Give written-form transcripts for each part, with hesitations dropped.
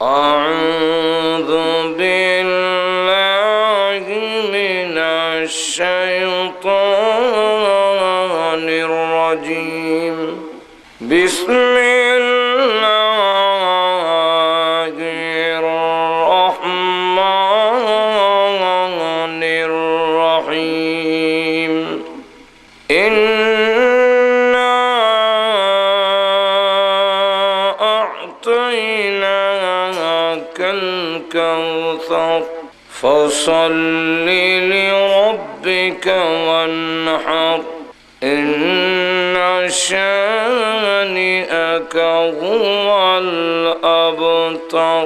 أعوذ بالله من الشيطان الرجيم بسم الله الرحمن الرحيم إنا أعطيناك الكوثر فصل لربك وانحر إن شانئك هو الأبتر।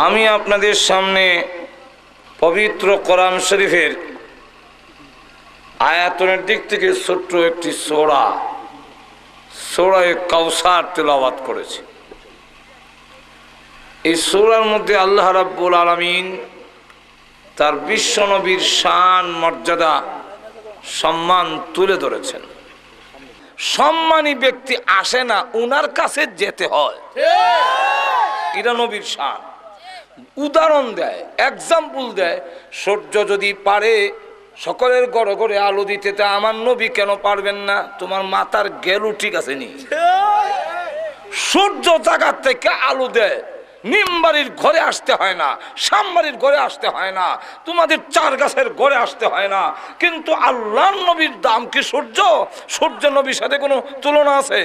আমি আপনাদের সামনে পবিত্র কোরআন শরীফের আয়াতের দিক থেকে ছোট্ট একটি সূরা কাউসার তেলাওয়াত করেছি। এই সূরার মধ্যে আল্লাহ রাব্বুল আলামিন তার বিশ্বনবীর শান মর্যাদা সম্মান তুলে ধরেছেন। সম্মানী ব্যক্তি আসে না, উনার কাছে যেতে হয়, এটা নবীর শান। উদাহরণ দেয়, এক্সাম্পল দেয়, সূর্য যদি পারে সকলের ঘরে ঘরে আলো দিতে, তা আমার নবী কেন পারবেন না? তোমার মাথার গেলু ঠিক আছে নি? সূর্য জায়গার থেকে আলো দেয়, নিমবাড়ির ঘরে আসতে হয় না, সামবাড়ির ঘরে আসতে হয় না, তোমাদের চার গাছের ঘরে আসতে হয় না। কিন্তু আল্লাহর নবীর দাম কি সূর্য? সূর্য নবীর সাথে কোনো তুলনা আছে?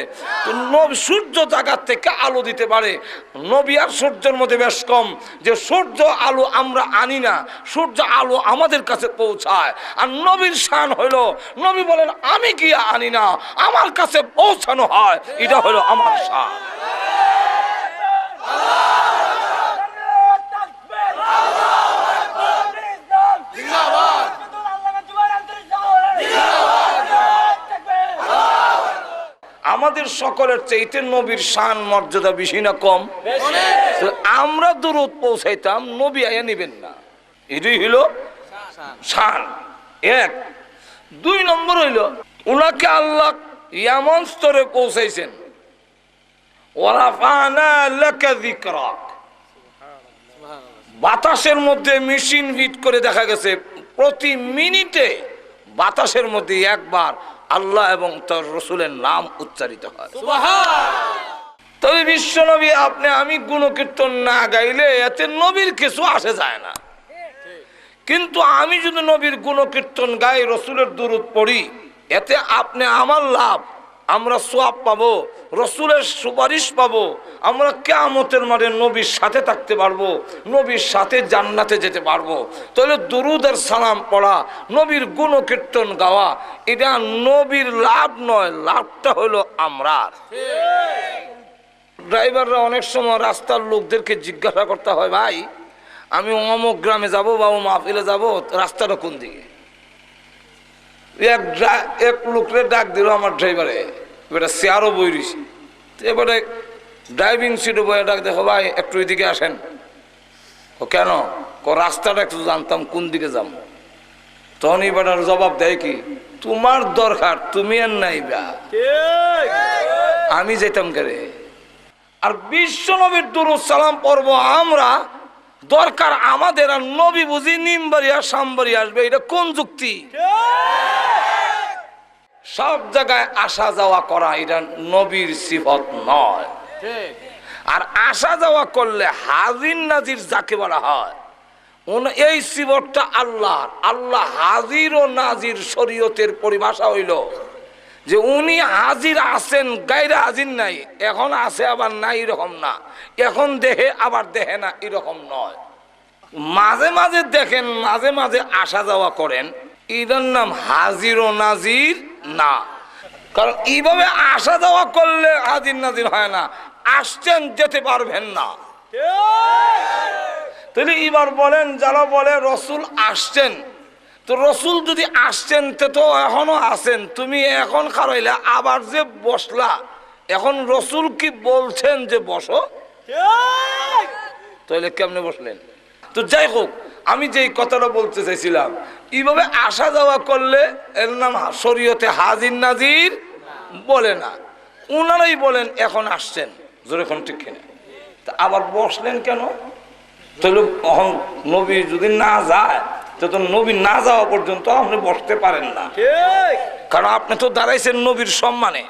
সূর্য জায়গার থেকে আলো দিতে পারে। নবী আর সূর্যের মধ্যে বেশ কম, যে সূর্য আলো আমরা আনি না, সূর্য আলো আমাদের কাছে পৌঁছায়। আর নবীর শান হইল, নবী বলেন আমি কি আনি না, আমার কাছে পৌঁছানো হয়, এটা হলো আমার শান। আমাদের সকলের চাইতে নবীর শান মর্যাদা বেশি না কম? আমরা দরুদ পৌঁছাইতাম, নবী আয়া নিবেন না, এটাই হইল শান। এক। দুই নম্বর হইল উনাকে আল্লাহ এমন স্তরে পৌঁছাইছেন, বাতাসের মধ্যে মেশিন ফিট করে দেখা গেছে প্রতি মিনিটে বাতাসের মধ্যে একবার আল্লাহ এবং তার রসুলের নাম উচ্চারিত হয়। তবে বিশ্ব নবী আপনি আমি গুণকীর্তন না গাইলে এতে নবীর কিছু আসে যায় না। কিন্তু আমি যদি নবীর গুণকীর্তন গাই, রসুলের দুরূদ পড়ি, এতে আপনি আমার লাভ, আমরা সওয়াব পাবো, রসুলের সুপারিশ পাবো, আমরা কিয়ামতের মাঠে নবীর সাথে থাকতে পারবো, নবীর সাথে জান্নাতে যেতে পারবো। তাহলে দুরূদ আর সালাম পড়া, নবীর গুণকীর্তন গাওয়া, এটা নবীর লাভ নয়, লাভটা হলো আমরা। ড্রাইভাররা অনেক সময় রাস্তার লোকদেরকে জিজ্ঞাসা করতে হয়, ভাই আমি অমুক গ্রামে যাবো বা মাহফিলে যাবো, রাস্তাটা কোন দিকে? এক লোকরে ডাক দিল আমার ড্রাইভারে, এবারে চেয়ারও বই রয়েছে, এবারে ড্রাইভিং সিটে বয়ে ডাক, দেখো ভাই একটু এদিকে আসেন। ও কেন? রাস্তাটা একটু জানতাম কোন দিকে যাব। তখন এবার জবাব দেয় কি, তোমার দরকার, তুমি আর নাইবা, আমি যেতাম করে। আর বিশ্ব নবীর দুরূদ সালাম পড়ব আমরা, দরকার আমাদের, আর নবী বুঝি নিমবাড়ি আর সামবাড়ি আসবে, এটা কোন যুক্তি? সব জায়গায় আসা যাওয়া করা এটা নবীর সিফত নয়। আর আসা যাওয়া করলে হাজির নাজির যাকে বলা হয়, এই সিফতটা আল্লাহর। আল্লাহ হাজির ও নাজির শরীয়তের পরিভাষা হইল যে উনি হাজির আছেন, গায়রে হাজির নাই, এখন আছে আবার নাই এরকম না, এখন দেহে আবার দেহে না এরকম নয়। মাঝে মাঝে দেখেন, মাঝে মাঝে আসা যাওয়া করেন, এটার নাম হাজির ও নাজির না। কারণ এইভাবে আসা যাওয়া করলে হাজির নাজির হয় না, আসছেন যেতে পারবেন না। তাহলে এবার বলেন, যারা বলে রসুল আসছেন, তো রসুল যদি আসছেন তো এখনো আছেন, তুমি এখন খারাইলে আবার যে বসলা, এখন রসুল কি বলছেন যে বসো? তাহলে কেমনে বসলেন? তো যাই হোক, আমি যেই কথাটা বলতে চাইছিলাম, এইভাবে আসা যাওয়া করলে এর নাম শরীয়তে হাজির নাজির বলে না। উনারাই বলেন এখন আসছেন, জোরে কোন ঠিক কিনা? তা আবার বসলেন কেন? তাহলে নবী যদি না যায় তো নবী না যাওয়া পর্যন্ত আপনি বসতে পারেন না, কারণ আপনি তো দাঁড়াইছেন নবীর সম্মানে।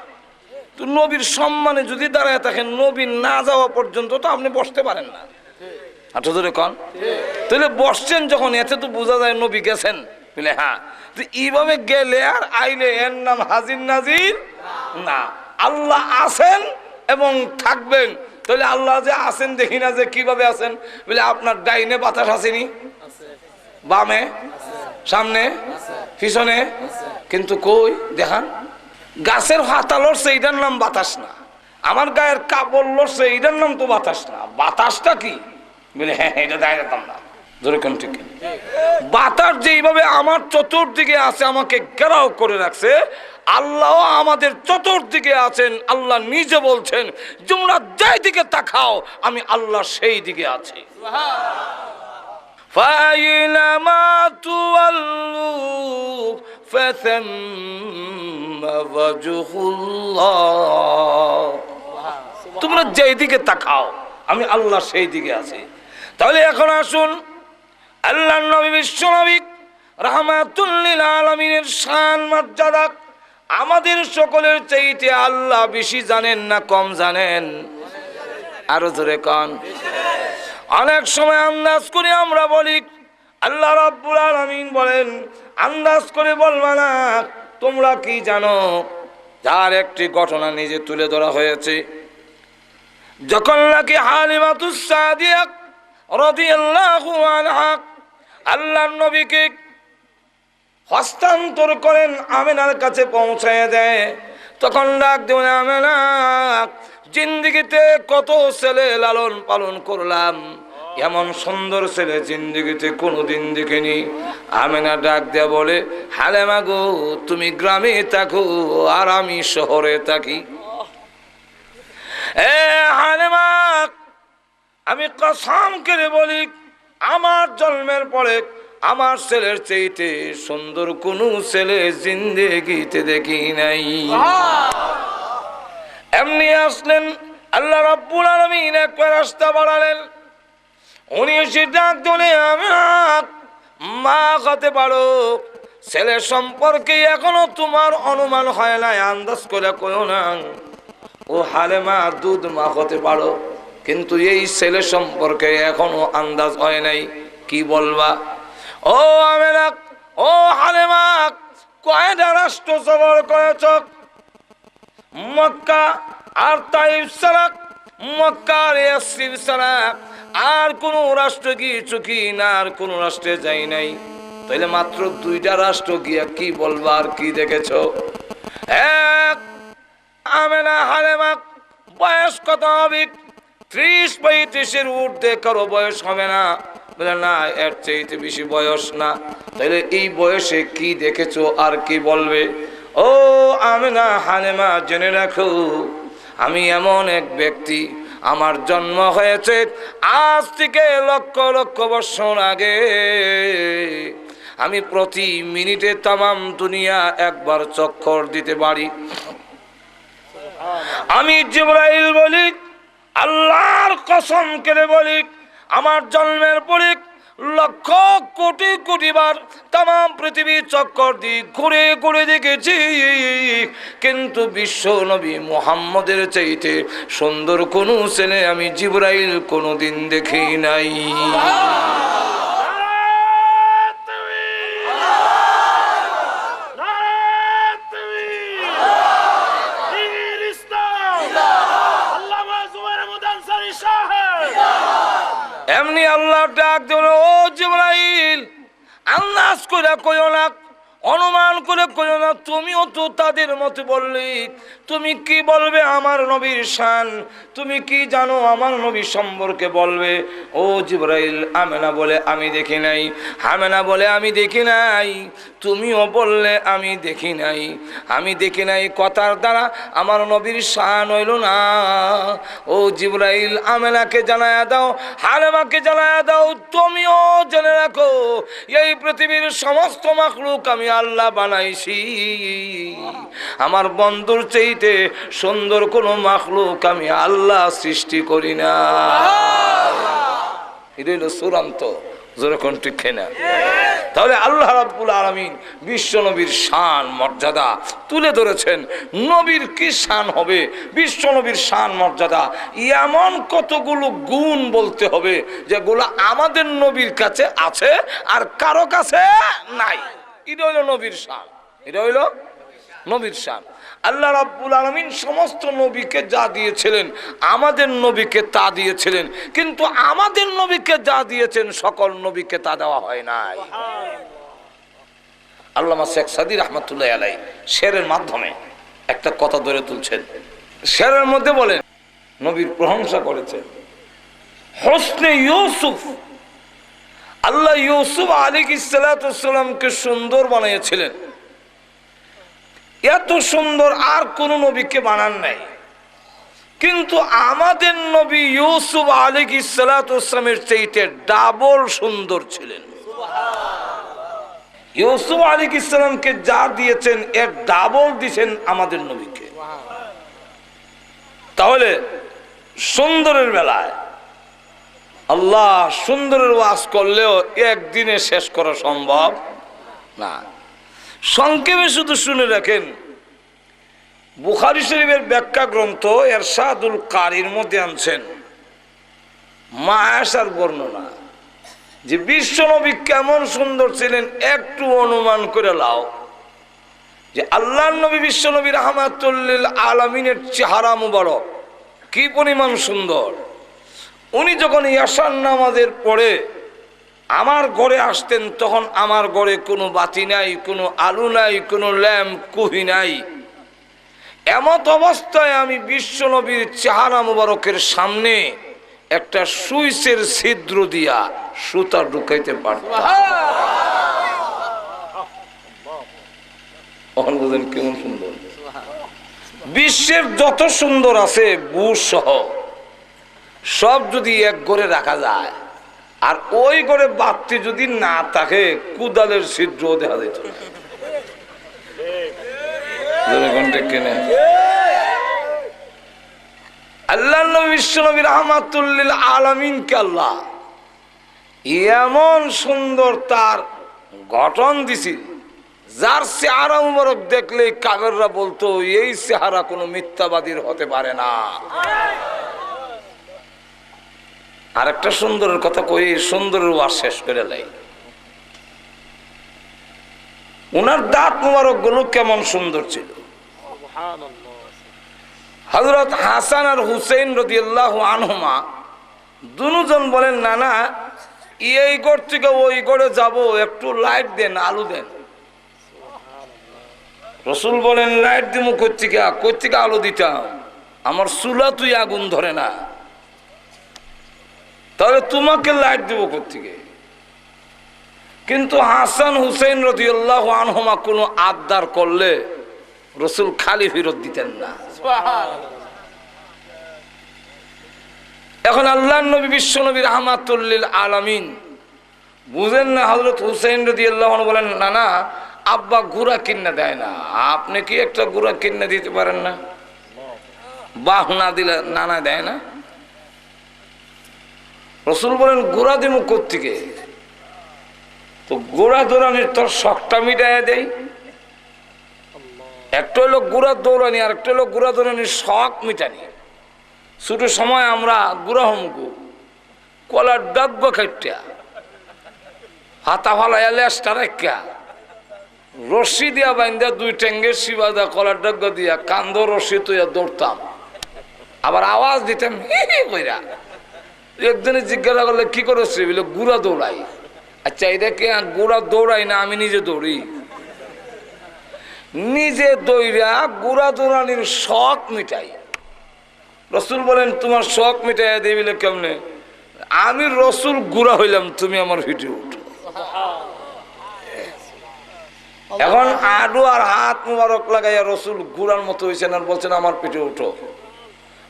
তো নবীর সম্মানে যদি দাঁড়ায় থাকেন, নবী না যাওয়া পর্যন্ত তো আপনি বসতে পারেন না। আচ্ছা ধরে কন, তাহলে বসছেন যখন, এতে তো বোঝা যায় নবী গেছেন। বলে হ্যাঁ, তো এইভাবে গেলে আর আইলে এর নাম হাজির নাজির না। আল্লাহ আছেন এবং থাকবেন। তাহলে আল্লাহ যে আছেন দেখি না যে কিভাবে আছেন? বলে আপনার ডাইনে বাতাস আসেনি, বামে, সামনে, পিছনে, কিন্তু কই দেখান? গাছের হাতা লড়ছে, এটার নাম বাতাস না। আমার গায়ের কাপড় লড়ছে, এটার নাম তো বাতাস না। বাতাসটা কি? বলে হ্যাঁ, এটা দাঁড়াতাম না। ধরে কোন ঠিক বাতাস যেইভাবে আমার চতুর্দিকে আছে, আমাকে ঘেরাও করে রাখছে, আল্লাহ আমাদের চতুর্দিকে আছেন। আল্লাহ নিজে বলছেন, তোমরা যেই দিকে তাকাও আমি আল্লাহ সেই দিকে আছি। فأينما تولوا فثم وجه الله। তোমরা যেই দিকে তাকাও আমি আল্লাহ সেই দিকে আছি। তাহলে এখন আসুন, আল্লাহর নবী বিশ্বনবী রাহমাতুল লিল আলামিনের শান মর্যাদা আমাদের সকলের চাইতে আল্লাহ বেশি জানেন না কম জানেন? আরো জোরে কন। অনেক সময় আন্দাজ করে আমরা বলি, আল্লাহ রাব্বুল আলামিন বলেন আন্দাজ করে বলবা না, তোমরা কি জানো? যার একটি ঘটনা নিজে তুলে ধরা হয়েছে। যখন নাকি হালিমাতুস সাদিয়া রাদিয়াল্লাহু আনহা আল্লাহর নবীকে হস্তান্তর করেন, আমেনার কাছে পৌঁছায় দেয়, তখন ডাক দেন, আমেনা, জিন্দেগিতে কত ছেলে লালন পালন করলাম, এমন সুন্দর ছেলে জিন্দেগিতে কোনোদিন দেখিনি। আমেনা ডাক দেয়া বলে, হালেমা গো, তুমি গ্রামে থাকো আর আমি শহরে থাকি। এ হালেমা, আমি কসম করে বলি, আমার জন্মের পরে আমার ছেলের চাইতে সুন্দর কোনো ছেলে জিন্দেগিতে দেখি নাই। এমনি আসলেন, আল্লাহ রাব্বুল আলামিন একবার রাস্তা বাড়ালেন। উনি এসে ডাক দিলে, আমি মা হতে পারো, ছেলে সম্পর্কে এখনো তোমার অনুমান হয় নাই, আন্দাজ করে কইও না। ও হালেমা, দুধ মা হতে পারো, কিন্তু এই ছেলে সম্পর্কে এখনো আন্দাজ হয় নাই, কি বলবা? ও আমেনা, ও হালেমা, কয়টা রাষ্ট্র সফর করেছ? মক্কা আর তাইফ ছাড়া, মক্কা আর ইয়াসরিব ছাড়া আর কোন রাষ্ট্র গিয়েছো কি না? আর কোন রাষ্ট্রে যাই নাই। তাইলে মাত্র দুইটা রাষ্ট্র গিয়া কি বলবা আর কি দেখেছো? এক, আমেনা হালেমা, বয়স কত হবে? 30-35-এর ঊর্ধ্বে কারো বয়স হবে না। বলে না, এর চাইতে বেশি বয়স না। তাইলে এই বয়সে কি দেখেছো আর কি বলবে? ও আমেনা হালেমা, জেনে রাখো, আমি এমন এক ব্যক্তি, আমার জন্ম হয়েছে আজ থেকে লক্ষ লক্ষ বছর আগে। আমি প্রতি মিনিটে তামাম দুনিয়া একবার চক্কর দিতে পারি। আমি জিবরাইল বলি, আল্লাহর কসম করে বলি, আমার জন্মের পরে লক্ষ কোটি কোটি বার তামাম পৃথিবী চক্কর দিয়ে ঘুরে ঘুরে দেখেছি, কিন্তু বিশ্ব নবী মুহাম্মদের চাইতে সুন্দর কোনো ছেলে আমি জিবরাইল কোনোদিন দেখি নাই। এমনি আল্লাহ ডাক দিল, ও জিবরাইল, আন্দাজ করে কইও না, অনুমান করে কইও না, তুমিও তো তাদের মতো বললি। তুমি কি বলবে আমার নবীর শান? তুমি কি জানো আমার নবী সম্পর্কে বলবে? ও জিবরাইল, আমেনা বলে আমি দেখি নাই, আমেনা বলে আমি দেখি নাই, তুমিও বললে আমি দেখি নাই। আমি দেখি নাই কথার দ্বারা আমার নবীর শান হইল না। ও জিবরাইল, আমেনাকে জানায়া দাও, হালেমাকে জানায়া দাও, তুমিও জেনে রাখো, এই পৃথিবীর সমস্ত মাখলুক আমি আল্লাহ বানাইছি, আমার বন্ধুর চাইতে সুন্দর কোন মাখলুক আমি আল্লাহ সৃষ্টি করি না। এটা হলো চূড়ান্ত, যেরকম ঠিক না। তাহলে আল্লাহ রাব্বুল আলামিন বিশ্ব নবীর শান মর্যাদা তুলে ধরেছেন। নবীর কি শান হবে, বিশ্ব নবীর শান মর্যাদা, এমন কতগুলো গুণ বলতে হবে যেগুলো আমাদের নবীর কাছে আছে আর কারো কাছে নাই। এটা হইল নবীর শান, এটা হইল নবীর শান। আল্লাহ রাব্বুল আলামিন সমস্ত নবীকে যা দিয়েছিলেন আমাদের নবীকে তা দিয়েছিলেন, কিন্তু আমাদের নবীকে যা দিয়েছেন সকল নবীকে তা দেওয়া হয় নাই। আল্লামা শেখ সাদী রাহমাতুল্লাহ আলাইহি শেরের মাধ্যমে একটা কথা ধরে তুলছেন। শেরের মধ্যে বলেন, নবীর প্রশংসা করেছেন হোসনে ইউসুফ, আল্লাহ ইউসুফ আলাইহিস সালামকে সুন্দর বানিয়েছিলেন, এত সুন্দর আর কোন নবীকে বানান নাই। কিন্তু আমাদের নবী ইউসুফ আলাইহিস সালামের চাইতে ডাবল সুন্দর ছিলেন। ইউসুফ আলাইহিস সালামকে যা দিয়েছেন এর ডাবল দিয়েছেন আমাদের নবীকে। তাহলে সুন্দরের বেলায় আল্লাহ সুন্দরের ওয়াজ করলেও একদিনে শেষ করা সম্ভব না। সংক্ষেপে শুধু শুনে রাখেন, বুখারী শরীফের ব্যাখ্যা গ্রন্থ ইরশাদুল কারীর মধ্যে আনছেন মা আয়েশার বর্ণনা যে বিশ্ব নবী কেমন সুন্দর ছিলেন। একটু অনুমান করে লাও যে আল্লাহর নবী বিশ্ব নবী রাহমাতুল লিল আলামিনের চেহারা মুবারক কি পরিমাণ সুন্দর। উনি যখন ইয়াশার নামাজের পরে আমার ঘরে আসতেন, তখন আমার ঘরে কোনো বাতি নাই, কোনো আলো নাই, কোনো ল্যাম্প কুহি নাই। এমত অবস্থায় আমি বিশ্ব নবীর চেহারা মুবারকের সামনে একটা সুইচের ছিদ্র দিয়া সুতা ঢুকাইতে পারতাম। কেমন সুন্দর! বিশ্বের যত সুন্দর আছে বুশ সহ সব যদি এক ঘরে রাখা যায়, আর ওই ঘরে বাতি যদি না থাকে কুদালের ছিদ্র দেখা যেত। আল্লাহ নবী বিশ্ব নবী রাহমাতুল লিল আলামিনকে আল্লাহ এমন সুন্দর তার গঠন দিছি, যার চেহারা মুবারক দেখলে কাফেররা বলতো এই চেহারা কোনো মিথ্যাবাদীর হতে পারে না। আরেকটা সুন্দরের কথা কই, সুন্দরের ওয়াজ শেষ করে লাই। উনার দাঁত মুবারক গুলো কেমন সুন্দর ছিল। হযরত হাসান আর হুসাইন রাদিয়াল্লাহু আনহুমা দুজন বলেন, না না এই ঘর থেকে ওই ঘরে যাব, একটু লাইট দেন, আলো দেন। রাসূল বলেন, লাইট দিব কই থেকে আলো দিতাম, আমার চুলা তুই আগুন ধরে না, তাহলে তোমাকে লাইট দেব কোত্থেকে? কিন্তু হাসান হুসাইন রাদিয়াল্লাহু আনহুমা কোনো আবদার করলে রাসূল খালি ফেরত দিতেন না। এখন আল্লাহর নবী বিশ্ব নবী রাহমাতুল লিল আলামিন বুঝেন না। হযরত হুসাইন রাদিয়াল্লাহু আনহু বলেন, না না আব্বা গুড়া কিনে দেয় না, আপনি কি একটা গুড়া কিনে দিতে পারেন না? বাহ না দিলে নানা দেয় না। রাসূল বলেন, গুড়া দিমু কোত্থেকে? তো গুড়া দৌড়ানির তোর শখটা মিটাইয়া দেয়। একটা হলো গুড়া দৌড়ানি, আর একটা হলো গুড়া দৌড়ানির শখ মিটানি। ছোট সময় আমরা গুড়া হমকু কলার ডাব্বা খাইটা হাতা ফালাইয়া লেসটা রেখা রশি দিয়া বাইন্দা দুই টেঙ্গের শিবা দা কলার ডাব্বা দিয়া কান্দ রশি তুইয়া দৌড়তাম, আবার আওয়াজ দিতাম হি হি কইরা। একজনে জিজ্ঞাসা করলে কি করেছে, বলে গুড়া দৌড়াই। আচ্ছা এটা কি গুড়া দৌড়াই না আমি নিজে দৌড়ি? নিজে দৌড়া গুড়া দৌড়ানির শখ মিটাই। রাসূল বলেন, তোমার শখ মিটাইয়া দিবিলে কেমনে? আমি রাসূল গুড়া হইলাম, তুমি আমার ভিটে উঠো। এখন আডু আর হাত মুবারক লাগাইয়া রাসূল গুড়ার মতো হয়েছেন আর বলছেন আমার পিঠে উঠো।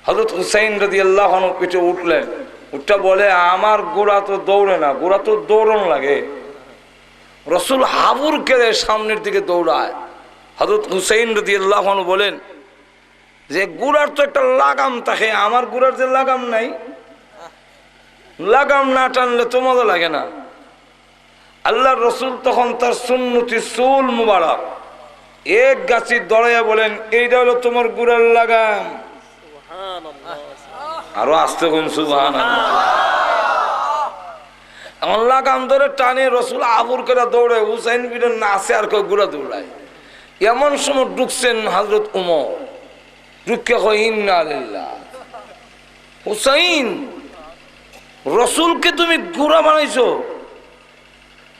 হযরত হুসাইন রাদিয়াল্লাহু আনহু পিঠে উঠলেন, উঠটা বলে, আমার গোড়া তো দৌড়ে না, গোড়া তো দৌড়ন লাগে। রসুল হাবুর কেড়ে সামনের দিকে দৌড়ায়। হযরত হুসাইন রাদিয়াল্লাহু আনহু বলেন যে গুড়ার তো একটা লাগাম থাকে, আমার গুড়ার যে লাগাম নাই, লাগাম না টানলে তো মজা লাগে না। আল্লাহর রসুল তখন তার সুন্নতি চুল মুবারক এক গাছি দড়াইয়া বলেন, এইটা হলো তোমার গুড়ার লাগাম। আরো আসতে কোন সুবহানাল্লাহ। এমন লাগাম ধরে টানে রসুল আবুর করে দৌড়ে, হুসাইন বিন নাচে আর কেউ গুড়া দৌড়ায়। এমন সময় ঢুকছেন হযরত উমর, ঢুকে কয় ইন্না লিল্লাহ, হুসাইন রসুলকে তুমি ঘোড়া বানাইছো,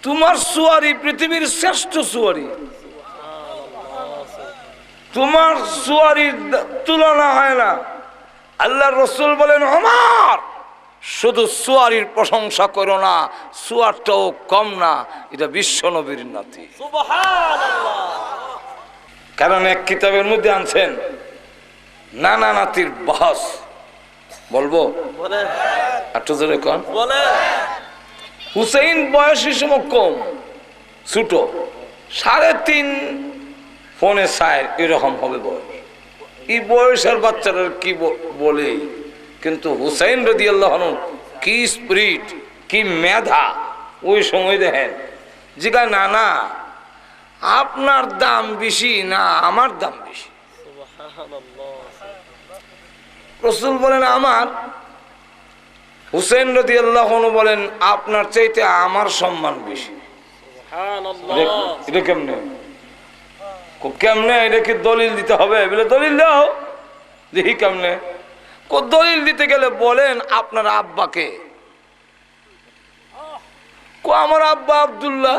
তোমার সুয়ারি পৃথিবীর শ্রেষ্ঠ সুয়ারি, তোমার সুয়ারির তুলনা হয় না। আল্লাহর রসুল বলেন, ওমর শুধু সুয়ারির প্রশংসা করো না, সুয়ারটাও কম না, এটা বিশ্ব নবীর নাতি। কারণ এক কিতাবের মধ্যে আনছেন নানা নাতির বহস, বলবো একটু জোরে কন। হুসাইন বয়সী সময় কম, ছোট, 3.5 পৌনে 4 এরকম হবে বয়স। এই বয়সের বাচ্চারা কি বলে, কিন্তু হুসাইন রাদিয়াল্লাহু আনহু কি স্পিরিট, কি মেধা ওই সময় দেখেন। জিগা না না আপনার দাম বেশি না আমার দাম বেশি। রাসূল বলেন আমার, হুসাইন রাদিয়াল্লাহু আনহু বলেন আপনার চাইতে আমার সম্মান বেশি। এটা কেমনে কেমনে, এটা কি দলিল দিতে হবে? বলে দলিল দাও, দেখি কেমনে। দলিল দিতে গেলে বলেন আপনার আব্বাকে। আমার আব্বা আব্দুল্লাহ।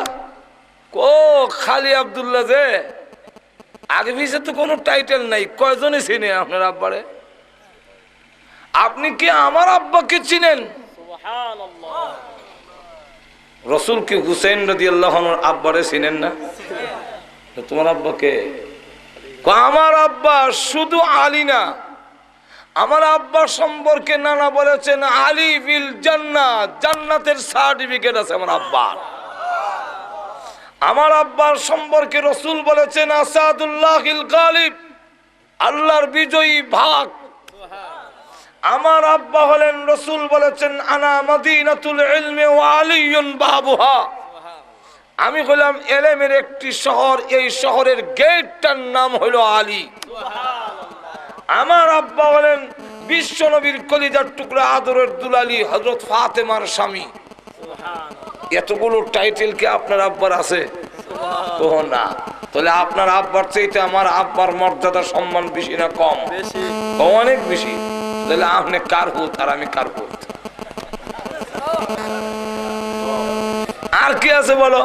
খালি আব্দুল্লাহ, যে আগে পিছে তো কোনো টাইটেল নাই, কয়জনে চিনে আপনার আব্বারে? আপনি কি আমার আব্বাকে চিনেন? রসুল কি হুসাইন রাদিয়াল্লাহু আনহুর আব্বারে চিনেন না? তোমার আব্বাকে? আমার আব্বা শুধু আলী না, আমার আব্বা সম্পর্কে নানা বলেছেন আলী ফিল জান্নাত, জান্নাতের সার্টিফিকেট আছে আমার আব্বার। আমার আব্বার সম্পর্কে রসুল বলেছেন আসাদুল্লাহিল গালিব, আল্লাহর বিজয়ী ভাগ। আমার আব্বা হলেন, রসুল বলেছেন আনা মদিনাতুল ইলমি ওয়া আলিয়ুন বাবুহা, আমি হলাম এলেমের একটি শহর, এই শহরের গেটটার নাম হলো আলী। আমার আব্বা হলেন বিশ্ব নবীর কলিজার টুকরা আদরের দুলালি হযরত ফাতেমার স্বামী। এতগুলো টাইটেল কি আপনার আব্বার আছে? না। তাহলে আপনার আব্বার চাইতে আমার আব্বার মর্যাদা সম্মান বেশি না কম? অনেক বেশি। তাহলে আপনি কার পুত আর আমি কার পুত? আর কি আছে বলো?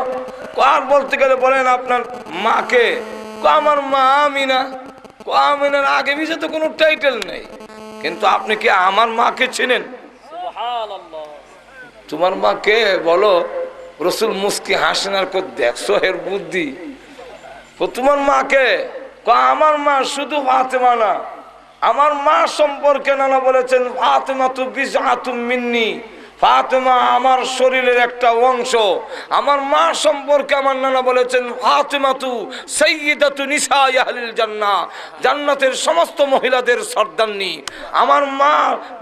আর বলতে গেলে বলেন আপনার মাকে, আমার মা আমিনা। আমিনার আগে পিছে তো কোনো টাইটেল নেই, কিন্তু আপনি কি আমার মাকে চিনেন? তোমার মাকে বলো। রসুল মুস্কি হাসেন আর দেখছো এর বুদ্ধি। তোমার মাকে? আমার মা শুধু ফাতেমা না, আমার মা সম্পর্কে নানা বলেছেন ফাতেমা তু বিজআতুম মিন্নি, ফাতেমা আমার শরীরের একটা অংশ। আমার মা সম্পর্কে আমার নানা বলেছেন ফাতেমা তু সাইয়্যিদাতু নিসাই আহলিল জান্নাহ, জান্নাতের সমস্ত মহিলাদের সর্দারনী। আমার মা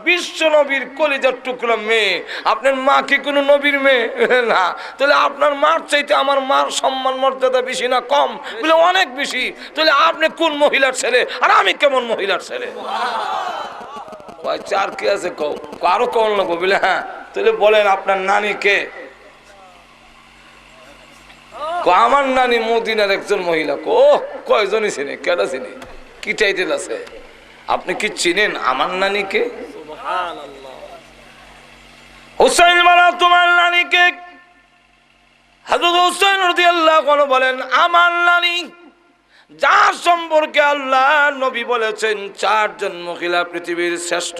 বিশ্ব নবীর কলিজার টুকরা মেয়ে। আপনার মা কি কোনো নবীর মেয়ে? না। তাহলে আপনার মার চাইতে আমার মার সম্মান মর্যাদা বেশি না কম? বলে অনেক বেশি। তাহলে আপনি কোন মহিলার ছেলে আর আমি কেমন মহিলার ছেলে? চার কি আছে কারো কম লাগবো বলে? হ্যাঁ। তাহলে বলেন আপনার নানি কে? আমার নানি মদিনার একজন মহিলা। কয়জনই চিনে? কেডা চিনে? কি টাইটেল আছে? আপনি কি চিনেন আমার নানিকে? হুসাইন মারা তোমার নানিকে? হযরত হুসাইন রাদিয়াল্লাহু আনহু বলেন আমার নানি, যার সম্পর্কে আল্লাহ নবী বলেছেন 4 জন মহিলা পৃথিবীর শ্রেষ্ঠ,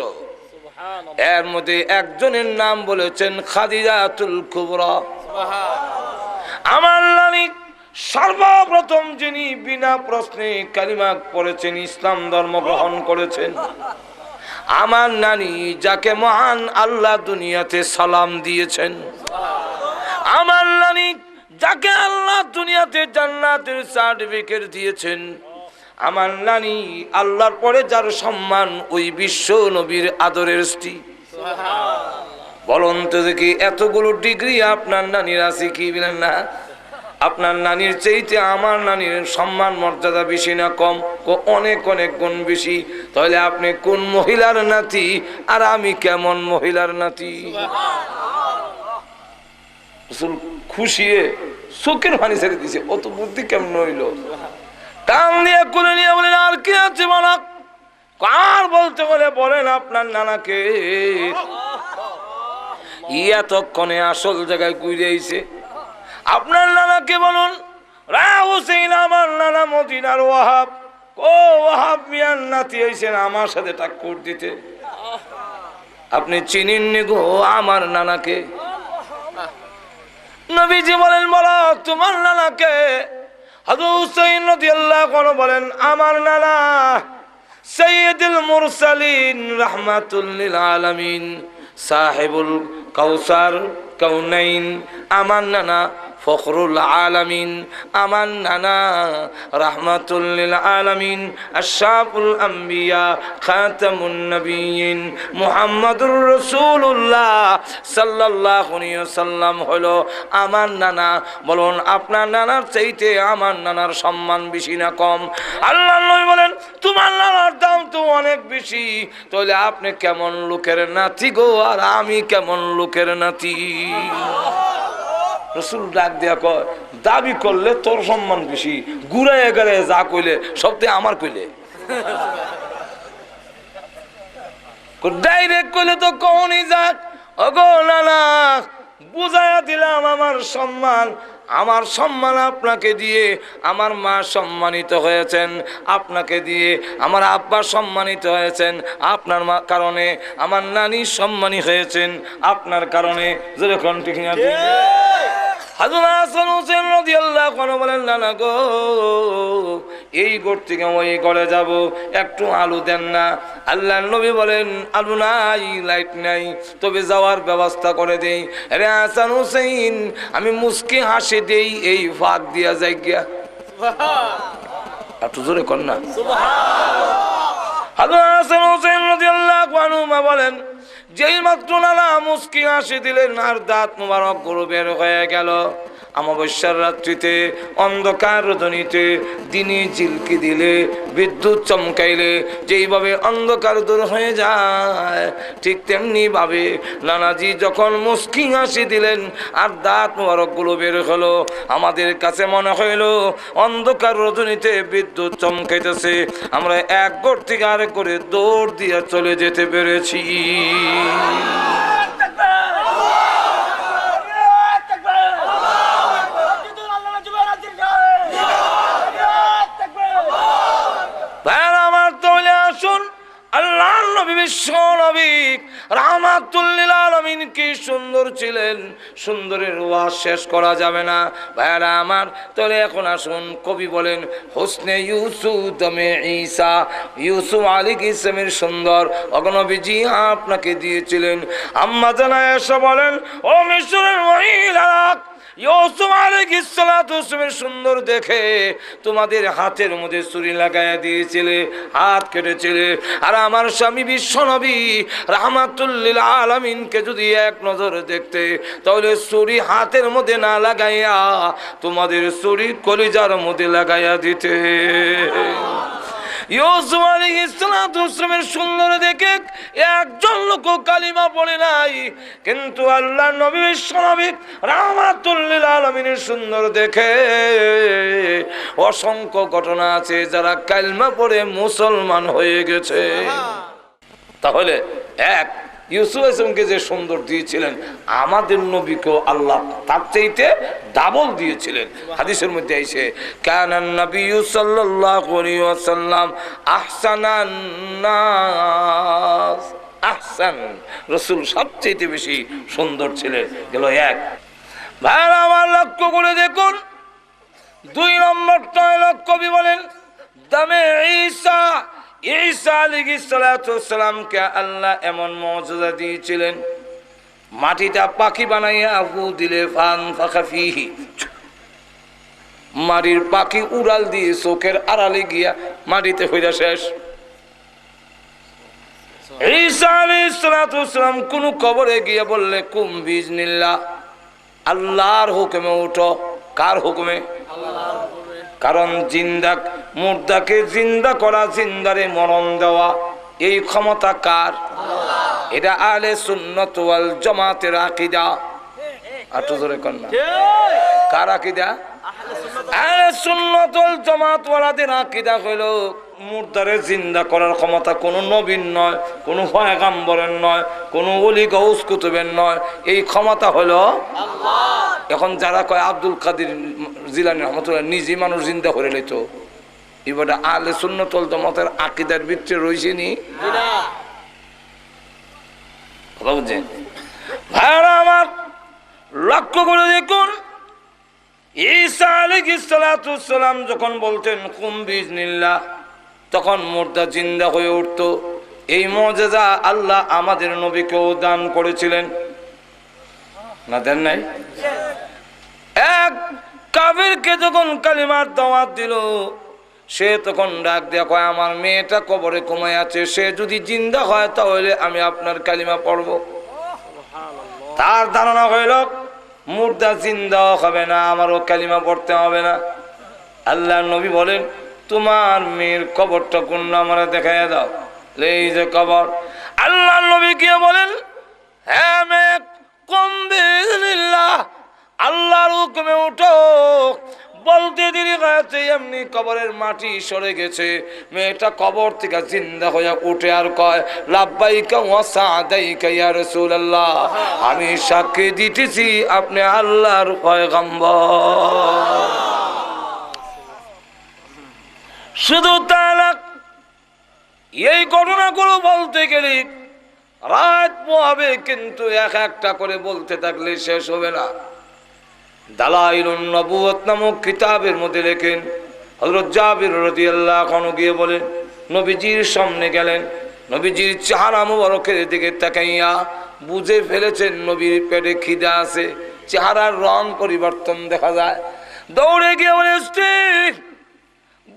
এর মধ্যে একজনের নাম বলেছেন খাদিজাতুল কুবরা। আমার নানি সর্বপ্রথম যিনি বিনা প্রশ্নে কালিমা পড়েছেন, ইসলাম ধর্ম গ্রহণ করেছেন। আমার নানি যাকে মহান আল্লাহ দুনিয়াতে সালাম দিয়েছেন। আমার নানি যাকে আল্লাহ দুনিয়াতে জান্নাতের সার্টিফিকেট দিয়েছেন, আমার নানি আল্লাহর পরে যার সম্মান, ওই বিশ্ব নবীর আদরের স্ত্রী। বলুন তো দেখি, এতগুলো ডিগ্রি আপনার নানির আছে কি বলেন না? আপনার নানির চাইতে আমার নানির সম্মান মর্যাদা বেশি না কম? অনেক অনেক গুণ বেশি। তাহলে আপনি কোন মহিলার নাতি আর আমি কেমন মহিলার নাতি? খুশি চোখের পানি ছেড়ে দিছে, অত বুদ্ধি কেমন হইল? টান দিয়ে কোলে নিয়ে বলেন, আর কি আছে বলা? কার বলতে বলে বলেন আপনার নানাকে। এতক্ষণে আসল জায়গায় ঘুরে আইছে। আপনার নানাকে বলুন, রা হুসেইন আমার নানা মদিনার ওয়াহাব। ও ওয়াহাব মিয়ার নাতি হইছেন, আমার সাথে টাক্কর দিতে। আপনি চিনেননি গো আমার নানাকে? নবীজি বলেন, বলো তোমার নানাকে। হযরত হুসাইন রাদিয়াল্লাহু আনহু বলেন, আমার নানা সাইয়্যিদুল মুরসালিন রাহমাতুল লিল আলামিন সাহেবুল কাউসার কাউনাইন, আমার নানা ফখরুল আলামিন, আমার নানা রাহমাতুল লিল আলামিন আশরাফুল আম্বিয়া খাতামুন নবিয়্যিন মুহাম্মাদুর রাসূলুল্লাহ সাল্লাল্লাহু আলাইহি ওয়াসাল্লাম হলো আমার নানা। বলুন আপনার নানার চাইতে আমার নানার সম্মান বেশি না কম? আল্লাহর নবী বলেন, তোমার নানার দাম তো অনেক বেশি। তাহলে আপনি কেমন লোকের নাতি গো, আর আমি কেমন লোকের নাতি? রাসূল ডাক দিয়া কয়, দাবি করলে তোর সম্মান বেশি, ঘুরাইয়া গেলে যা কইলে সবতে আমার কইলে। ডাইরেক্ট কইলে তো কখনই যাক। ওগো নানা, বুঝাইয়া দিলাম আমার সম্মান। আমার সম্মান আপনাকে দিয়ে আমার মা সম্মানিত হয়েছেন, আপনাকে দিয়ে আমার আব্বা সম্মানিত হয়েছেন, আপনার মা কারণে আমার নানি সম্মানী হয়েছেন, আপনার কারণে। যেরকম ঠিক না? হযরত হাসান হোসেন রাদিয়াল্লাহু আনহু বলেন, নানা গো, এই ঘর থেকে ওই ঘরে যাব, একটু আলো দেন না। আল্লাহর নবী বলেন, আলো নাই, লাইট নাই, তবে যাওয়ার ব্যবস্থা করে দেই। আরে হাসান হোসেন, আমি মুস্কি হাসি দেই, এই ফাঁক দিয়া যাই গিয়া। একটু জোরে কর না। হযরত হাসান হোসেন রাদিয়াল্লাহু আনহু বলেন, যেই মাত্র নানা মুস্কি হাসি দিলেন আর দাঁত মোবারক গুলো বের হয়ে গেল। অমাবস্যার রাত্রিতে অন্ধকার রজনীতে দিনে ঝিলকি দিলে, বিদ্যুৎ চমকাইলে যেইভাবে অন্ধকার দূর হয়ে যায়, ঠিক তেমনি ভাবে নানাজি যখন মুস্কি হাসি দিলেন আর দাঁত মোবারক গুলো বের হলো, আমাদের কাছে মনে হইল অন্ধকার রজনীতে বিদ্যুৎ চমকাইতেছে। আমরা এক ঘর থেকে আরেক করে দৌড় দিয়ে চলে যেতে পেরেছি। আল্লাহর নবী বিশ্ব নবী রাহমাতুল লিল আলামিন কি সুন্দর ছিলেন, সুন্দরের ওয়াজ শেষ করা যাবে না ভাইরা আমার। তাহলে এখন আসুন, কবি বলেন, হোসনে ইউসুফ দমে ঈসা, ইউসুফ আলাইহিস সালামের সুন্দর অগনবীজি আপনাকে দিয়েছিলেন। আম্মা জানা এসে বলেন, ও মিশরের মহিলারা, ইউসুফ আলাইহিস সালামের সুন্দর দেখে তোমাদের হাতের মধ্যে ছুরি লাগাইয়া দিয়েছিলে, হাত কেটেছিলে। আর আমার স্বামী বিশ্ব নবী রাহমাতুল লিল আলামিনকে যদি এক নজর দেখতে, তাহলে ছুরি হাতের মধ্যে না লাগাইয়া তোমাদের ছুরি কলিজার মধ্যে লাগাইয়া দিতে। ইউসুফ আলাইহিস সালামের সুন্দর দেখে একজন লোক কালিমা পড়ে নাই, কিন্তু আল্লাহর নবী বিশ্ব নবী রাহমাতুল লিল আলামিনের সুন্দর দেখে অসংখ্য ঘটনা আছে যারা কালিমা পড়ে মুসলমান হয়ে গেছে। তাহলে এক ইউসুফ আলাইহিসসালামকে যে সুন্দর দিয়েছিলেন, আমাদের নবীকেও আল্লাহ তার চাইতে ডাবল দিয়েছিলেন। হাদিসের মধ্যে আইছে, কানান নবী সাল্লাল্লাহু আলাইহি ওয়াসাল্লাম আহসানান নাস। আহসান, রাসূল সবচেয়ে বেশি সুন্দর ছিলেন। গেল এক। ভাইরা আমার, লক্ষ্য করে দেখুন, দুই নম্বরটা কবি বলেন, দামে ঈসা, ঈসা আলাইহিস সালাতু ওয়াসসালামকে আল্লাহ এমন মুজিজা দিয়েছিলেন, মাটিটা পাখি বানাইয়া ফু দিলে ফানফাখা ফিহি, মাটির পাখি উড়াল দিয়ে চোখের আড়ালে গিয়া মাটিতে হইয়া শেষ। ঈসা আলাইহিস সালাতু ওয়াস সালাম কোন কবরে গিয়া বললে কুম বিইজনিল্লাহ, আল্লাহর হুকুমে উঠো। কার হুকুমে? আল্লাহর হুকুমে। কারণ জিন্দা মুর্দাকে জিন্দা করা, জিন্দারে মরণ দেওয়া, এই ক্ষমতা কার? আল্লাহ। এটা আহলে সুন্নাত ওয়াল জামাতের আকীদা। আটো জোরে কোন না? কার আকীদা? আহলে সুন্নাত ওয়াল জামাত ওয়ালাদের আকীদা হলো মুর্দারে জিন্দা করার ক্ষমতা কোনো নবীর নয়, কোনো পয়গম্বরের নয়, কোনো ওলি গাউস কুতুবের নয়, এই ক্ষমতা হলো আল্লাহ। এখন যারা কয় আব্দুল কাদের জিলানী রহমাতুল্লাহ নিজে মানুষ জিন্দা করে লইত, এবারে আহলে সুন্নাত ওয়াল জামাতের আকীদার ভিতরে রইছে নি? না। কথা বুঝছেন ভাইরা আমার? লক্ষ্য করে দেখুন, ঈসা আলাইহিস সালাতু ওয়াস সালাম যখন বলতেন কুম বিইজনিল্লাহ, তখন মুর্দা জিন্দা হয়ে উঠত। এই মুজিজা আল্লাহ আমাদের নবীকেও দান করেছিলেন, না দেন নাই? এক কাফিরকে যখন কালিমার দাওয়াত দিল, সে তখন ডাক দিয়া কয় আমার মেয়েটা কবরে ঘুমায় আছে, সে যদি জিন্দা হয় তাহলে আমি আপনার কালিমা পড়ব। তার ধারণা হইল মুর্দা জিন্দা হবে না, আমারও কালিমা পড়তে হবে না। আল্লাহ নবী বলেন তোমার মেয়ের কবরটা কোন আমার দেখাইয়া দাও। এই যে কবর। আল্লাহ নবী গিয়ে বলেন হ্যাঁ মেয়ে কুম বিইজনিল্লাহ, আল্লাহর হুকুমে উঠো। বলতে দেরি হয়েছে এমনি কবরের মাটি সরে গেছে, মেয়েটা কবর থেকে জিন্দা হয়ে উঠে আর কয় লাব্বাইকা ওয়া সাদাইকা ইয়া রাসূলুল্লাহ, আমি সাক্ষী দিতেছি আপনি আল্লাহর পয়গম্বর। শুধু তাই না, এই ঘটনাগুলো বলতে গেলে রাত পোহাবে, কিন্তু এক একটা করে বলতে থাকলে শেষ হবে না। দালাইলুন নবুওয়াত নামক কিতাবের মধ্যে লেখেন হযরত জাবির রাদিয়াল্লাহু আনহু গিয়ে বলেন নবীজির সামনে গেলেন, নবীজির চেহারা মুবারকের দিকে তাকাইয়া বুঝে ফেলেছেন নবীর পেটে খিদা আছে, চেহারার রং পরিবর্তন দেখা যায়। দৌড়ে গিয়ে বলে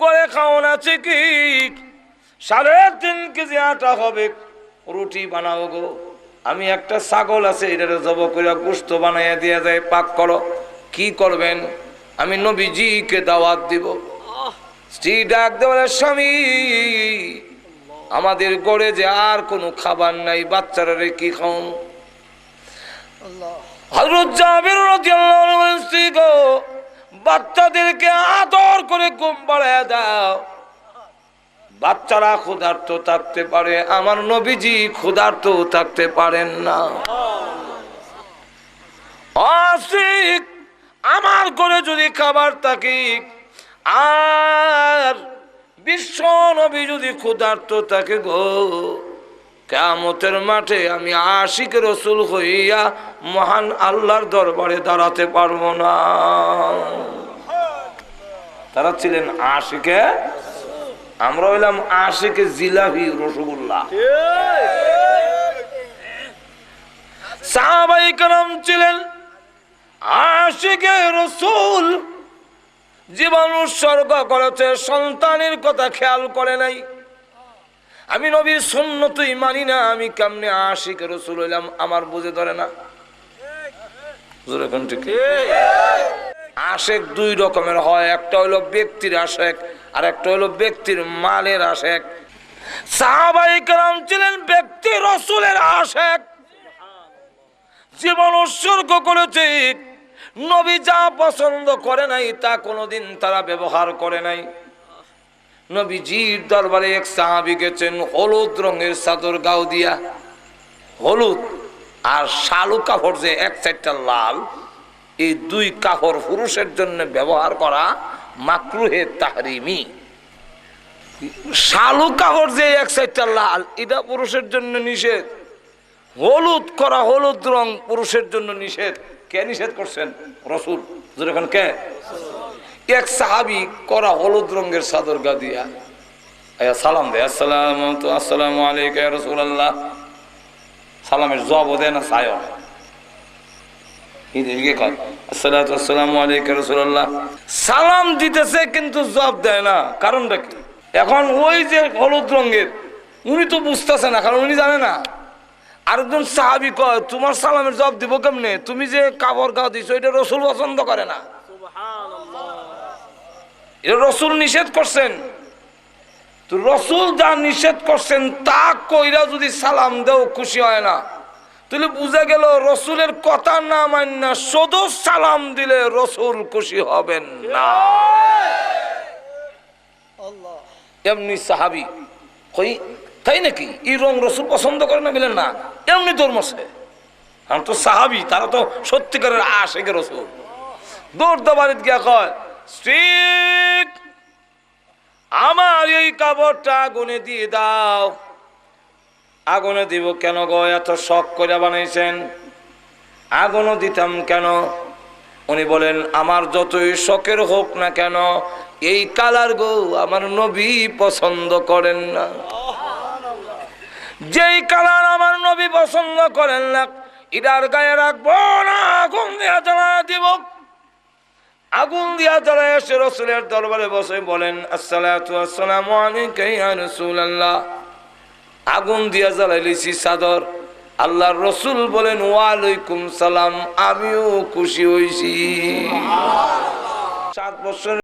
গড়ে খাওয়ান আছে কি? 3.5 কেজি আটা হবে, রুটি বানাও গো। আমি একটা ছাগল আছে, এটা জব করে গোশত বানাইয়া দিয়া যায়, পাক করো। কি করবেন? আমি নবীজিকে দাওয়াত দিব। স্ত্রী ডাক দেওয়ার স্বামী আমাদের গড়ে যে আর কোনো খাবার নাই, বাচ্চারা রে কি খাও? হযরত জাবির রাদিয়াল্লাহু আনহু স্ত্রী গো বাচ্চাদেরকে আদর করে ঘুম পাড়ায় দাও। বাচ্চারা ক্ষুধার্ত থাকতে পারে, আমার নবীজি ক্ষুধার্ত থাকতে পারেন না। আশিক আমার ঘরে যদি খাবার থাকে আর বিশ্ব নবী যদি ক্ষুধার্ত থাকে গো, কিয়ামতের মাঠে আমি আশিক রাসূল হইয়া মহান আল্লাহর দরবারে দাঁড়াতে পারবো না। তারা ছিলেন আশিকে, আমরা হইলাম আশিকে জিলাপি রসগোল্লা। সাহাবায়ে কেরাম ছিলেন আশিকে রাসূল, জীবন উৎসর্গ করেছে, সন্তানের কথা খেয়াল করে নাই। আমি নবীর সুন্নতই মানি না, আমি কেমনে আশিকে রাসূল হইলাম আমার বুঝে ধরে না। আশেক 2 রকমের হয়, একটা হলো ব্যক্তির আশেক আর একটা হলো ব্যক্তির মালের আশেক। সাহাবায়ে কেরাম ছিলেন ব্যক্তি রাসূলের আশেক, জীবন উৎসর্গ করেছে। নবী যা পছন্দ করে নাই তা কোনোদিন তারা ব্যবহার করে নাই। নবীজির দরবারে এক সাহাবী গেছেন, হলুদ রঙের চাদর গাও দিয়া, হলুদ আর শালু কাপড় যে এক সাইডটা লাল, এই 2 কাপড় পুরুষের জন্য ব্যবহার করা মাকরুহে তাহরিমি। শালু কাপড় যে এক সাইডটা লাল, এটা পুরুষের জন্য নিষেধ। হলুদ করা, হলুদ রং পুরুষের জন্য নিষেধ। কে নিষেধ করছেন? রাসূল। যখন কে? এক সাহাবী করা হলুদ রঙের চাদর গা দিয়া সালাম দেয়, আসসালামু আলাইকা ইয়া রাসূলুল্লাহ। সালামের জবাব দেয় না, চায়। সালাম দিতেছে কিন্তু জবাব দেয় না, কারণটা কি? এখন ওই যে হলুদ রঙের উনি তো বুঝতেছে না, কারণ উনি জানে না। আরেকজন সাহাবী কয় তোমার সালামের জবাব দিব কেমনে, তুমি যে কাপড় গাও দিছো এটা রসুল পছন্দ করে না, এটা রসুল নিষেধ করছেন। তো রসুল যা নিষেধ করছেন তা কইরা যদি সালাম দেও খুশি হয় না, তাহলে বুঝা গেল রসুলের কথা না মান্না শুধু সালাম দিলে রসুল খুশি হবেন না। এমনি সাহাবী কই তাই নাকি, এই রং রসুল পছন্দ করে না? বলেন না, এমনি ধর্মছে। আমি তো সাহাবী, তারা তো সত্যিকারের আশিকের রসুল। দৌড় বাড়িতে গিয়া কয় স্ত্রীক আমার এই কাপড়টা আগুনে দিয়ে দাও। আগুনে দিব কেন গো, এত শখ করে বানাইছেন, আগুনও দিতাম কেন? উনি বলেন আমার যতই শখের হোক না কেন এই কালার গো আমার নবী পছন্দ করেন না। যেই কালার আমার নবী পছন্দ করেন না এটার গায়ে রাখবো না, আগুন দিয়া জ্বালা দিব। আগুন দিয়া জ্বালায় এসে রাসূলের দরবারে বসে বলেন আসসালাতু আসসালামু আলাইকা ইয়া রাসূলুল্লাহ। আগুন দিয়া জ্বালাইছি চাদর। আল্লাহর রসুল বলেন ওয়ালাইকুম সালাম, আমিও খুশি হইছি। 7 বছর